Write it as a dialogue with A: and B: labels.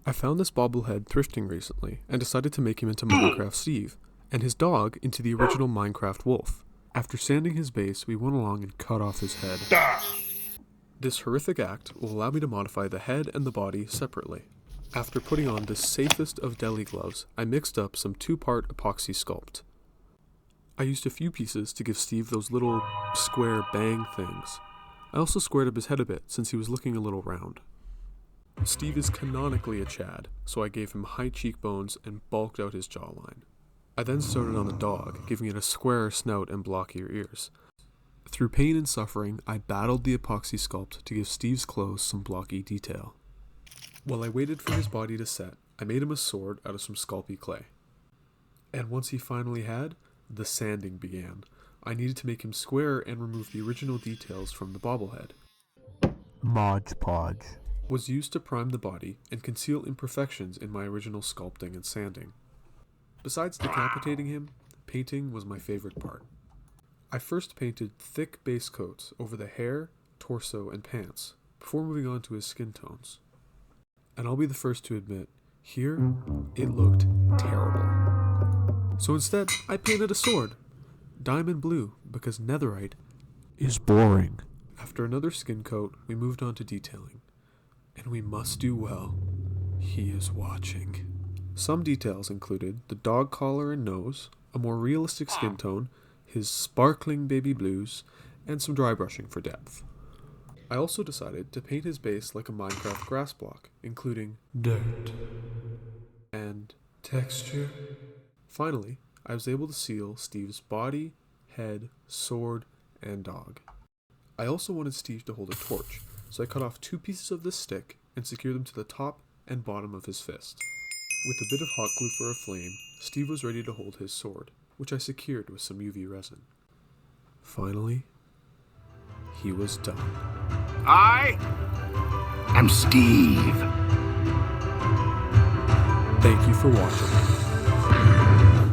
A: I found this bobblehead thrifting recently and decided to make him into Minecraft Steve, and his dog into the original Minecraft Wolf. After sanding his base, we went along and cut off his head. This horrific act will allow me to modify the head and the body separately. After putting on the safest of deli gloves, I mixed up some 2-part epoxy sculpt. I used a few pieces to give Steve those little square bang things. I also squared up his head a bit since he was looking a little round. Steve is canonically a Chad, so I gave him high cheekbones and bulked out his jawline. I then started on the dog, giving it a squarer snout and blockier ears. Through pain and suffering, I battled the epoxy sculpt to give Steve's clothes some blocky detail. While I waited for his body to set, I made him a sword out of some Sculpey clay. And once he finally had, the sanding began. I needed to make him square and remove the original details from the bobblehead.
B: Mod Podge
A: Was used to prime the body and conceal imperfections in my original sculpting and sanding. Besides decapitating him, painting was my favorite part. I first painted thick base coats over the hair, torso, and pants, before moving on to his skin tones. And I'll be the first to admit, here, it looked terrible. So instead, I painted a sword, diamond blue, because netherite
B: is boring.
A: After another skin coat, we moved on to detailing. And we must do well. He is watching. Some details included the dog collar and nose, a more realistic skin tone, his sparkling baby blues, and some dry brushing for depth. I also decided to paint his base like a Minecraft grass block, including dirt and texture. Finally, I was able to seal Steve's body, head, sword, and dog. I also wanted Steve to hold a torch, so I cut off 2 pieces of this stick and secured them to the top and bottom of his fist. With a bit of hot glue for a flame, Steve was ready to hold his sword, which I secured with some UV resin. Finally, he was done.
C: I am Steve.
A: Thank you for watching.